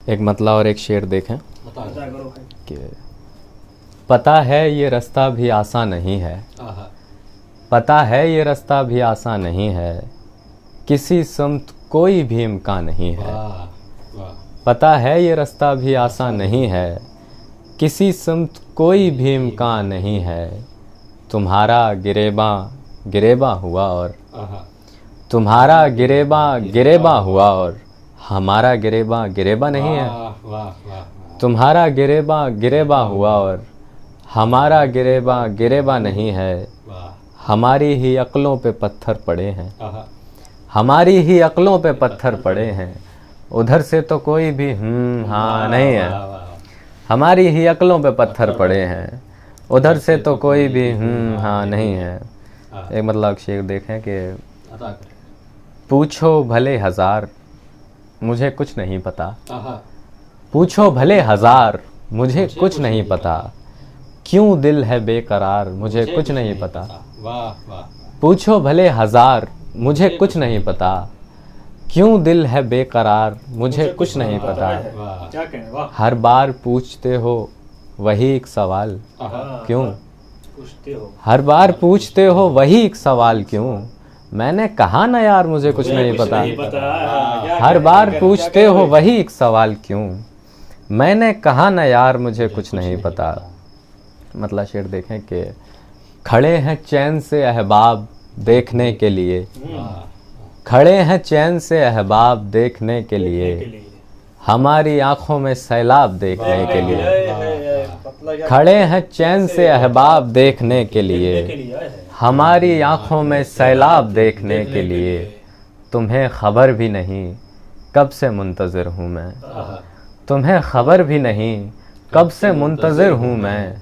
एक मतला और एक शेर देखें कि पता है ये रास्ता भी आसान नहीं है, पता है ये रास्ता भी आसान नहीं है, किसी समत कोई भी इम्कान नहीं है। पता है ये रास्ता भी आसान नहीं है, किसी समत कोई भी इम्कान नहीं है। तुम्हारा गिरेबा गिरेबा हुआ और तुम्हारा गिरेबा गिरेबा हुआ और हमारा गिरेबा गिरेबा नहीं है। तुम्हारा गिरेबा गिरेबा हुआ और हमारा गिरेबा गिरेबा नहीं है। हमारी ही अक्लों पे पत्थर पड़े हैं, हमारी ही अक्लों पे पत्थर पड़े हैं, उधर से तो कोई भी हाँ नहीं है। हमारी ही अक्लों पे पत्थर पड़े हैं, उधर से तो कोई भी हाँ नहीं है। एक मतलब शेर देखें कि पूछो भले हजार मुझे कुछ नहीं पता, पूछो भले हजार मुझे कुछ नहीं पता, क्यों दिल है बेकरार मुझे कुछ नहीं पता। पूछो भले हजार मुझे कुछ नहीं पता, क्यों दिल है बेकरार मुझे कुछ नहीं पता। हर बार पूछते हो वही एक सवाल क्यों, हर बार पूछते हो वही एक सवाल क्यों। मैंने कहा ना यार मुझे कुछ नहीं पता, हर बार पूछते हो वही एक सवाल क्यों। मैंने कहा ना यार मुझे कुछ नहीं पता। मतलब शेर देखें कि खड़े हैं चैन से अहबाब देखने के लिए, खड़े हैं चैन से अहबाब देखने के लिए, हमारी आंखों में सैलाब देखने के लिए। खड़े हैं चैन से अहबाब देखने के लिए, हमारी आंखों में सैलाब देखने के लिए। तुम्हें खबर भी नहीं कब से मुंतज़िर हूँ मैं, तुम्हें खबर भी नहीं कब से मुंतज़िर हूँ मैं,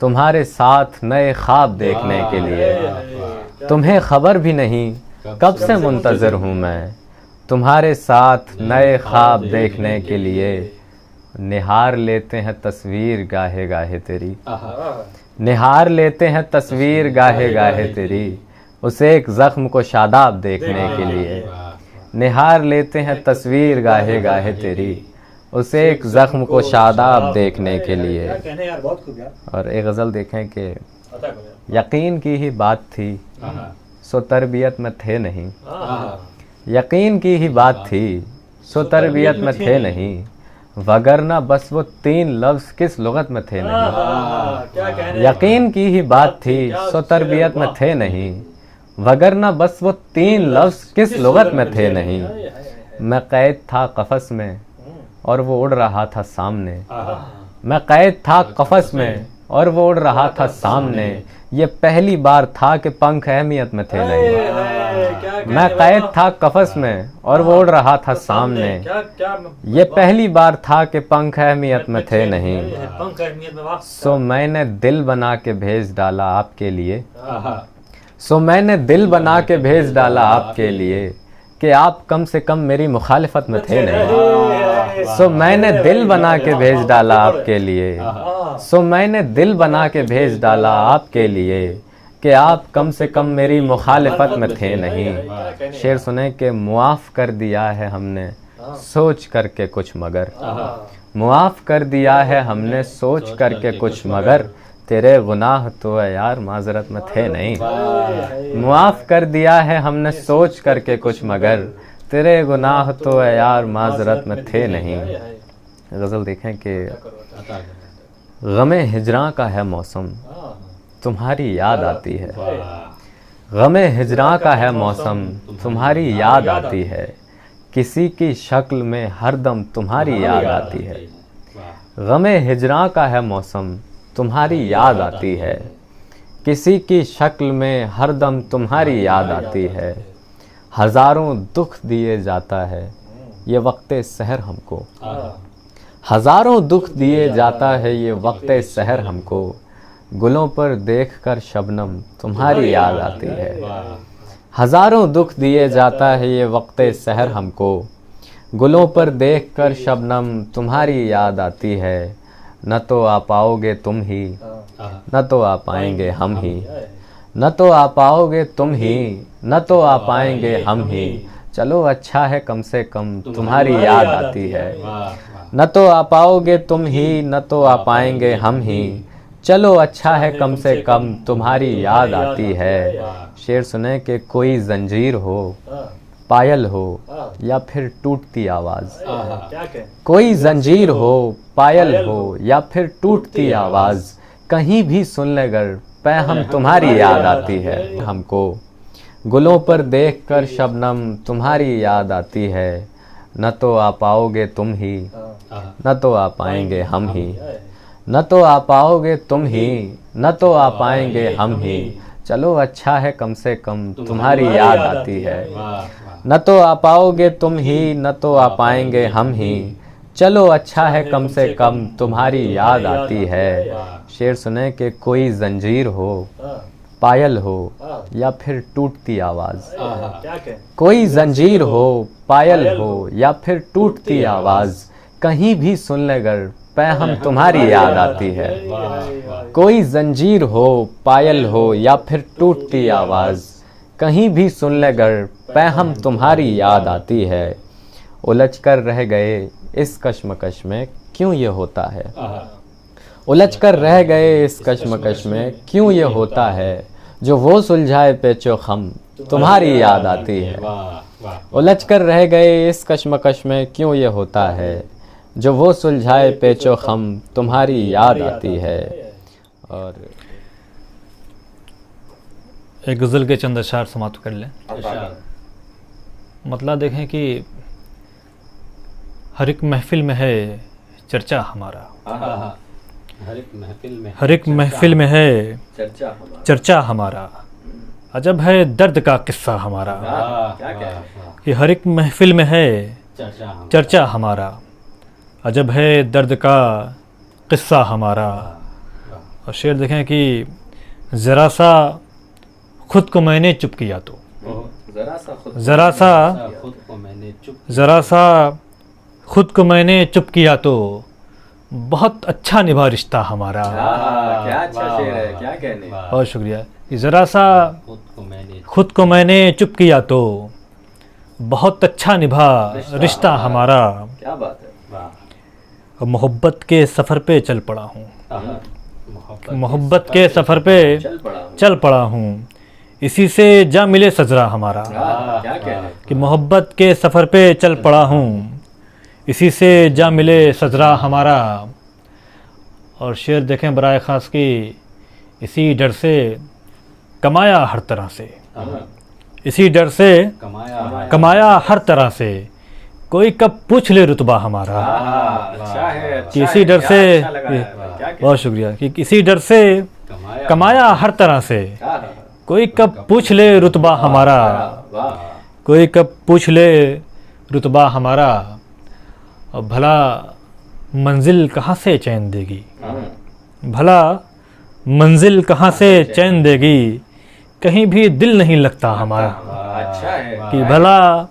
तुम्हारे साथ नए ख्वाब देखने के लिए। तुम्हें खबर भी नहीं कब से मुंतज़िर हूँ मैं, तुम्हारे साथ नए ख्वाब देखने के लिए। निहार लेते हैं तस्वीर गाहे गाहे तेरी, निहार लेते हैं तस्वीर गाहे गाहे तेरी, उसे एक ज़ख्म को शादाब देखने के लिए। निहार लेते हैं तस्वीर गाहे गाहे तेरी, उसे एक ज़ख्म को शादाब देखने के लिए। और एक गज़ल देखें कि यकीन की ही बात थी सो तरबियत में थे नहीं, यकीन की ही बात थी सो तरबियत में थे नहीं, वगरना बस वो तीन लफ्ज़ किस लुगत में थे नहीं। यकीन की ही बात थी सो तरबियत में थे नहीं, वगरना बस वो तीन लफ्ज़ किस लुगत में थे नहीं। मैं कैद था कफस में और वो उड़ रहा था सामने, मैं कैद था कफस में और वो उड़ रहा था सामने, ये पहली बार था कि पंख अहमियत में थे नहीं। मैं कैद था कफस में और वो उड़ रहा था सामने, ये पहली बार था कि पंख अहमियत में थे नहीं। सो मैंने दिल बना के भेज डाला आपके लिए, सो मैंने दिल बना के भेज डाला आपके लिए, कि आप कम से कम मेरी मुखालिफत में थे नहीं। सो मैंने दिल बना के भेज डाला आपके लिए, सो मैंने दिल बना के भेज डाला आपके लिए, कि आप कम से कम मेरी मुखालिफत में थे नहीं। शेर सुने कि मुआफ़ कर दिया है हमने सोच करके कुछ मगर, मुआफ़ कर दिया है हमने सोच करके कुछ मगर, तेरे गुनाह तो यार माजरत में थे नहीं। मुआफ़ कर दिया है हमने सोच करके कुछ मगर, तेरे गुनाह तो यार माजरत में थे नहीं। गज़ल देखें कि गमे हिजरां का है मौसम तुम्हारी याद आती है, गमे हिजरां का है मौसम तुम्हारी याद आती है, किसी की शक्ल में हरदम तुम्हारी याद आती है। गमे हिजरां का है मौसम तुम्हारी याद आती है, किसी की शक्ल में हरदम तुम्हारी याद आती है। हज़ारों दुख दिए जाता है ये वक्ते सहर हमको, हज़ारों दुख दिए जाता है ये वक्ते सहर हमको, गुलों पर देखकर शबनम तुम्हारी याद आती है। हज़ारों दुख दिए जाता है ये वक्ते सहर हमको, गुलों पर देखकर शबनम तुम्हारी याद आती है। न तो आ पाओगे तुम ही, न तो आ पाएंगे हम ही, न तो आ पाओगे तुम ही, न तो आ पाएंगे हम ही, चलो अच्छा है कम से कम तुम्हारी याद आती है। न तो आ पाओगे तुम ही, न तो आ पाएंगे हम ही, चलो अच्छा है कम से कम तुम्हारी याद आती है। शेर सुने कि कोई जंजीर हो, पायल हो या फिर टूटती आवाज। कोई जंजीर हो, पायल हो या फिर टूटती आवाज, कहीं भी सुन ले गर पैहम तुम्हारी याद आती है। हमको गुलों पर देखकर शबनम तुम्हारी याद आती है, न तो आ पाओगे तुम ही, न तो आ पाएंगे हम ही, न तो आ पाओगे तुम ही, न तो आ पाएंगे हम ही, चलो अच्छा है कम से कम तुम्हारी याद आती है। न तो आ पाओगे तुम ही, न तो आ पाएंगे हम ही, चलो अच्छा है कम से कम तुम्हारी याद आती है। शेर सुने कि कोई जंजीर हो, पायल हो या फिर टूटती आवाज। कोई जंजीर हो, पायल हो या फिर टूटती आवाज, कहीं भी सुन ले गर पैहम तुम्हारी याद आती है। कोई जंजीर हो, पायल हो या फिर टूटती आवाज, कहीं भी सुन ले गर पैहम तुम्हारी याद आती है। उलझ कर रह गए इस कश्मकश में क्यों ये होता है। उलझ कर रह गए इस कश्मकश में क्यों ये होता है, जो वो सुलझाए पेचो खम तुम्हारी याद आती है। उलझ कर रह गए इस कश्मकश में क्यों ये होता है, जो वो सुलझाए पेचो खम तुम्हारी याद आती है। और एक गज़ल के चंद अशार समाप्त कर लें। मतलब देखें कि हर एक महफिल में है चर्चा हमारा, हर एक महफिल में है चर्चा हमारा, अजब है दर्द का किस्सा हमारा। कि हर एक महफिल में है चर्चा हमारा, अजब है दर्द का किस्सा हमारा। और शेर देखें कि ज़रा सा खुद को मैंने चुप किया तो, ज़रा सा खुद को मैंने चुप किया तो, बहुत अच्छा निभा रिश्ता हमारा। क्या अच्छा शेर है, क्या कहने। बहुत शुक्रिया। ज़रा सा खुद को मैंने चुप किया तो, बहुत अच्छा निभा रिश्ता हमारा। क्या बात है। मोहब्बत के सफ़र पे चल पड़ा हूँ, मोहब्बत के सफ़र पे चल पड़ा हूँ, इसी से जा मिले सजरा हमारा। क्या कहने। कि मोहब्बत के सफ़र पे चल पड़ा हूँ, इसी से जा मिले सजरा हमारा। और शेर देखें बराए ख़ास की, इसी डर से कमाया हर तरह से, इसी डर से कमाया हर तरह से, कोई कब पूछ ले रुतबा हमारा। अच्छा है, कि इसी डर से, बहुत शुक्रिया, कि इसी डर से कमाया हर तरह से, कोई कब पूछ ले रुतबा हमारा, कोई कब पूछ ले रुतबा हमारा। और भला मंजिल कहाँ से चैन देगी, भला मंजिल कहाँ से चैन देगी, कहीं भी दिल नहीं लगता हमारा। अच्छा है। कि भला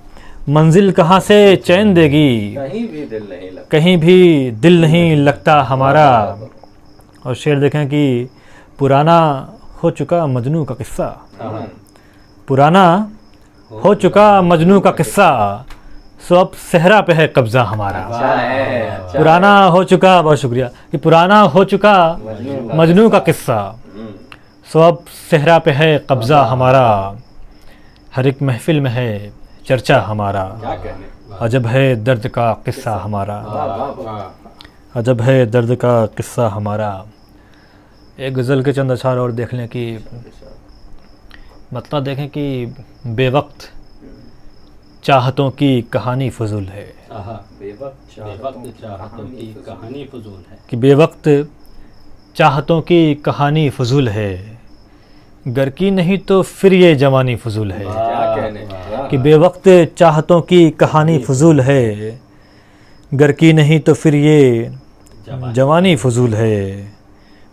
मंजिल कहाँ से चैन देगी, कहीं भी दिल नहीं लगता, कहीं भी दिल नहीं लगता हमारा। और शेर देखें कि पुराना हो चुका मजनू का किस्सा, पुराना हो चुका मजनू का किस्सा, सो अब सहरा पे है कब्जा हमारा। पुराना हो चुका, बहुत शुक्रिया, कि पुराना हो चुका मजनू का किस्सा, सो अब सहरा पे है कब्जा हमारा। हर एक महफिल में है चर्चा हमारा, अजब है दर्द का किस्सा हमारा, अजब है दर्द का किस्सा हमारा। एक गज़ल के चंद अशार और देख लें कि मतलब देखें कि बेवक्त चाहतों की कहानी फजूल है, कि बेवक्त चाहतों की कहानी फजूल है, घर की नहीं तो फिर ये जवानी फजूल है। कि बेवक्त चाहतों की कहानी फजूल है, घर की नहीं तो फिर ये जवानी फजूल है।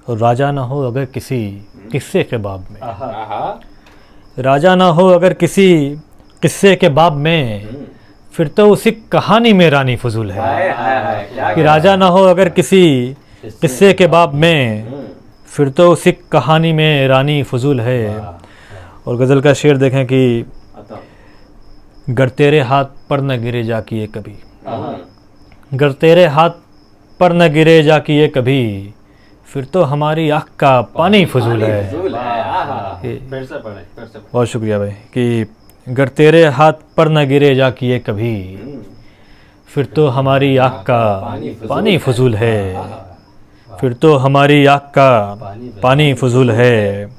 और राजा ना हो अगर किसी किस्से के बाब में, राजा ना हो अगर किसी किस्से के बाब में, फिर तो उसी कहानी में रानी फजूल है। कि राजा ना हो अगर किसी किस्से के बाब में, फिर तो उसी कहानी में रानी फजूल है। और गज़ल का शेर देखें कि गर तेरे हाथ पर न गिरे जा किए कभी, गर तेरे हाथ पर न गिरे जा किए कभी, फिर तो हमारी आँख का पानी फजूल है। फिर से पढ़े, फिर से बहुत शुक्रिया भाई। कि अगर तेरे हाथ पर न गिरे जा किए कभी, फिर तो हमारी आँख का पानी फजूल है, फिर तो हमारी आँख का पानी फजूल है।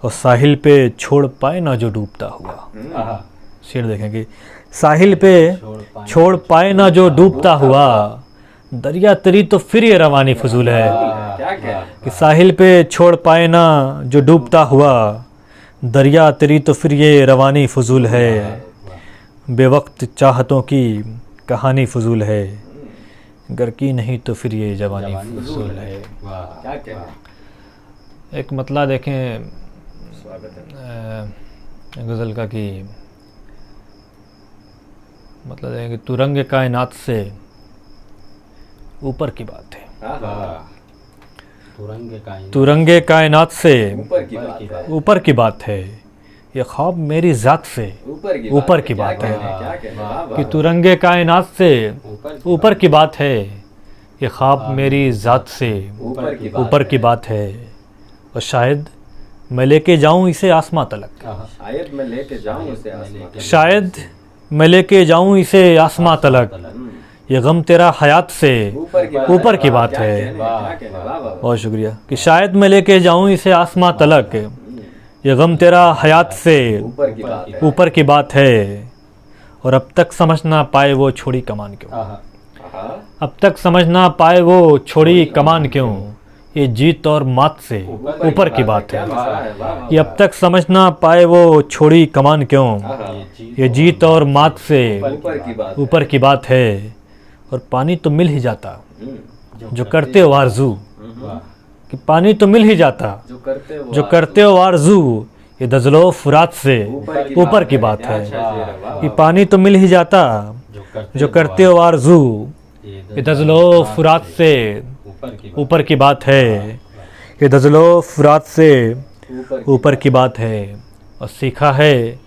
और साहिल पे छोड़ पाए ना जो डूबता हुआ, शेर देखेंगे। साहिल पे छोड़ पाए ना जो डूबता हुआ, दरिया तेरी तो फिर ये रवानी फजूल है। कि साहिल पे छोड़ पाए ना जो डूबता हुआ, दरिया तेरी तो फिर ये रवानी फजूल है। बेवक्त चाहतों की कहानी फजूल है, गर की नहीं तो फिर ये जवानी फजूल है। एक मतला देखें गज़ल का कि मतलब है कि तू रंग कायनात से ऊपर की बात है। तू रंगे कायनात से ऊपर की बात है, ये ख्वाब मेरी ज़ात से ऊपर की बात है। कि तू रंगे कायनात से ऊपर की बात है, ये ख्वाब मेरी ज़ात से ऊपर की बात है। और शायद मैं लेके जाऊं इसे आसमां तलक, शायद मैं लेके जाऊं इसे आसमां तलक, शायद मैं लेके जाऊं इसे आसमां तलक, ये गम तेरा हयात से ऊपर की बात है। बहुत शुक्रिया। कि शायद मैं लेके जाऊं इसे आसमां तलक, ये गम तेरा हयात से ऊपर की बात है। और अब तक समझ ना पाए वो छोड़ी कमान क्यों, अब तक समझ ना पाए वो छोड़ी कमान क्यों, ये जीत और मात से ऊपर की बात है। ये अब तक समझ ना पाए वो छोड़ी कमान क्यों, ये जीत और मात से ऊपर की बात है। और पानी तो मिल ही जाता जो करते हो आरज़ू, कि पानी तो मिल ही जाता जो करते हो आरज़ू, ये दजलो फुरात से ऊपर की बात है। कि पानी तो मिल ही जाता जो करते हो आरज़ू, ये दजलो फुरात से ऊपर की बात है। ये दजलो फुरात से ऊपर की बात है। और सीखा है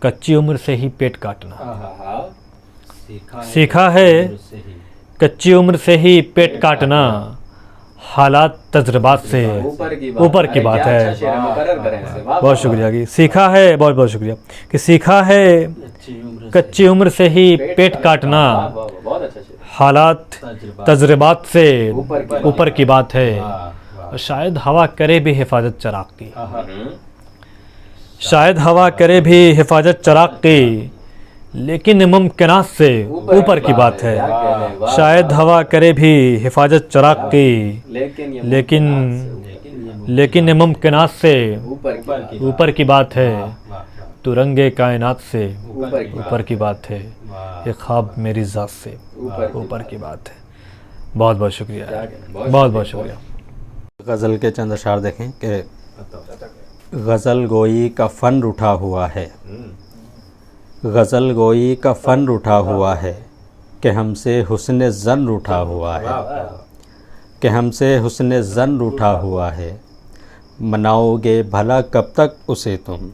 कच्ची उम्र से ही पेट काटना, सीखा है कच्ची उम्र से ही पेट काटना, हालात तजर्बात से ऊपर की बात है। बहुत शुक्रिया। कि सीखा है, बहुत बहुत शुक्रिया। कि सीखा है कच्ची उम्र से ही पेट काटना, हालात तजर्बात से ऊपर की बात है। और शायद हवा करे भी हिफाजत चराग की, शायद हवा करे भी हिफाजत चराग की, लेकिन मुमकिनात से ऊपर की बात है। शायद हवा करे भी हिफाजत चराग की, लेकिन मुमकिनात से ऊपर की बात है। तो रंगे कायनात से ऊपर की बात है, ये ख्वाब मेरी ज़ात से ऊपर की बात है। बहुत बहुत शुक्रिया, बहुत बहुत शुक्रिया। गज़ल के चंद अशार देखें कि गज़ल गोई का फ़न उठा हुआ है, गज़ल गोई का फ़न उठा हुआ है, कि हमसे हुस्न ज़न उठा हुआ है, कि हमसे हुस्न ज़न उठा हुआ है। मनाओगे भला कब तक उसे तुम,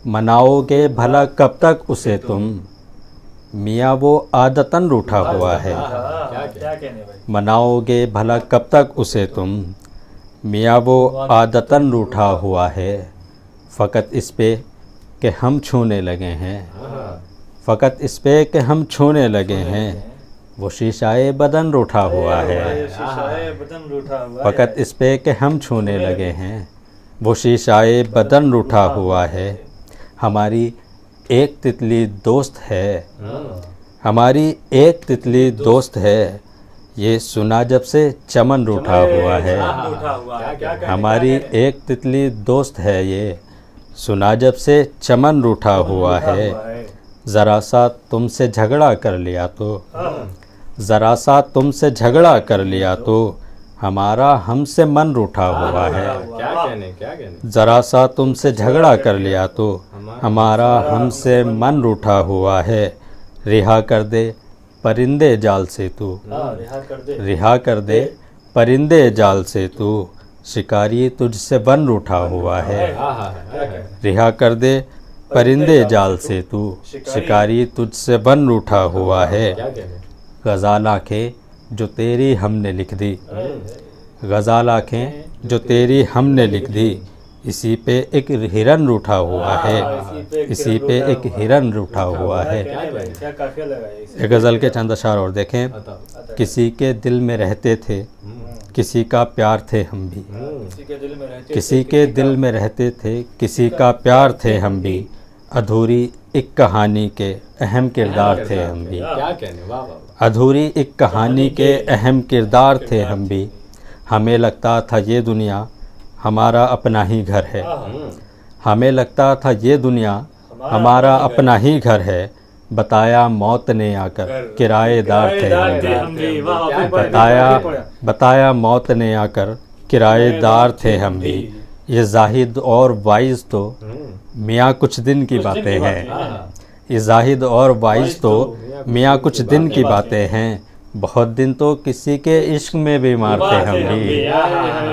मनाओगे भला कब तक उसे तुम, मियाँ वो आदतन रूठा हुआ है। मनाओगे भला कब तक उसे तुम, मियाँ वो आदतन रूठा हुआ है। फ़कत इस पे कि हम छूने लगे हैं, फ़कत इस पे कि हम छूने लगे हैं, वो शीशाए बदन रूठा हुआ है। फ़कत इस पे कि हम छूने लगे हैं, वो शीशाए बदन रूठा हुआ है। हमारी एक तितली दोस्त है, हमारी एक तितली दोस्त है, ये सुना जब से चमन रूठा हुआ है। हमारी एक तितली दोस्त है, ये सुना जब से चमन रूठा हुआ है। ज़रा सा तुमसे झगड़ा कर लिया तो, ज़रा सा तुमसे झगड़ा कर लिया तो, हमारा हमसे मन रूठा हुआ है। ज़रा सा तुमसे झगड़ा कर लिया तो, हमारा हमसे मन रूठा हुआ है। रिहा कर दे परिंदे जाल से तू, रिहा कर दे परिंदे जाल से तू, शिकारी तुझसे बन रूठा हुआ है। रिहा कर दे परिंदे जाल से तू, शिकारी तुझसे बन रूठा हुआ है। गज़ाल आँखें जो तेरी हमने लिख दी, गज़ाल आँखें जो तेरी हमने लिख दी, इसी पे एक हिरन रूठा हुआ है, इसी पे एक हिरन रूठा हुआ है। एक गज़ल के चंद अशार और देखें। किसी के दिल में रहते थे, किसी का प्यार थे हम भी, किसी के दिल में रहते थे, किसी का प्यार थे हम भी, अधूरी एक कहानी के अहम किरदार थे हम भी, अधूरी एक कहानी के अहम किरदार थे हम भी। हमें लगता था ये दुनिया हमारा अपना ही घर है, हमें लगता था ये दुनिया हमारा अपना ही घर है, बताया मौत ने आकर किराएदार थे हम भी, बताया मौत ने आकर किराएदार थे हम भी। ये जाहिद और वाइज तो मियाँ कुछ दिन की बातें हैं, ये जाहिद और वाइज तो मियाँ कुछ दिन की बातें हैं, बहुत दिन तो किसी के इश्क में बीमार थे हम भी,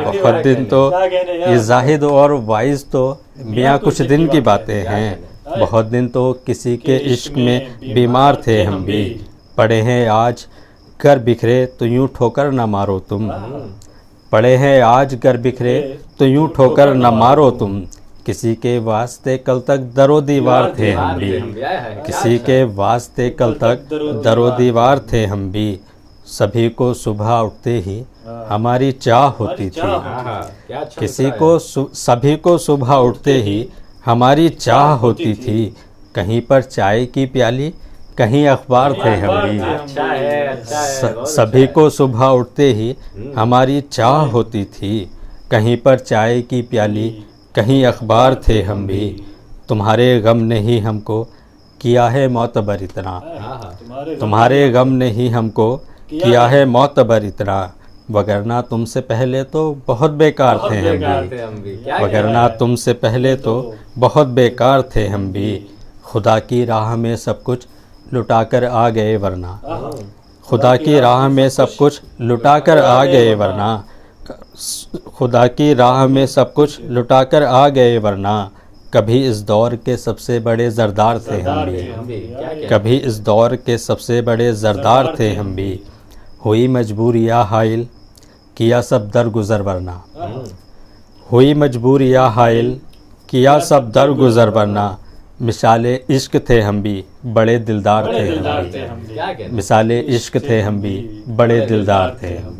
बहुत दिन तो ये जाहिद और वाइज तो मियाँ कुछ दिन की बातें हैं, बहुत दिन तो किसी के इश्क में बीमार थे हम भी। पड़े हैं आज घर बिखरे तो यूं ठोकर न मारो तुम, पड़े हैं आज घर बिखरे तो यूं ठोकर न मारो तुम, किसी के वास्ते कल तक दरो दीवार थे हम भी, किसी के वास्ते कल तक दरो दीवार थे हम भी। सभी को सुबह उठते ही हमारी चाह होती थी, किसी को सभी को सुबह उठते ही हमारी चाह होती थी, कहीं पर चाय की प्याली कहीं अखबार थे हम भी, सभी को सुबह उठते ही हमारी चाह होती थी, कहीं पर चाय की प्याली कहीं अखबार थे हम भी। तुम्हारे गम ने ही हमको किया है मोतबर इतना, तुम्हारे गम ने ही हमको किया है मोतबर इतना, वगरना तुमसे पहले तो बहुत बेकार थे हम भी, वगरना तुमसे पहले तो बहुत बेकार थे हम भी। खुदा की राह में सब कुछ लुटा कर आ गए वरना, खुदा की राह में सब कुछ लुटा कर आ गए वरना, खुदा की राह में सब कुछ लुटा कर आ गए वरना, कभी इस दौर के सबसे बड़े जरदार थे हम भी, कभी इस दौर के सबसे बड़े जरदार थे हम भी। हुई मजबूरी या हाइल किया सब दर गुज़र वरना, हुई मजबूरी या हाइल किया सब दर गुज़र वरना, मिसाले इश्क थे हम भी बड़े दिलदार थे हम भी, मिसाले इश्क थे हम भी बड़े दिलदार थे हम भी।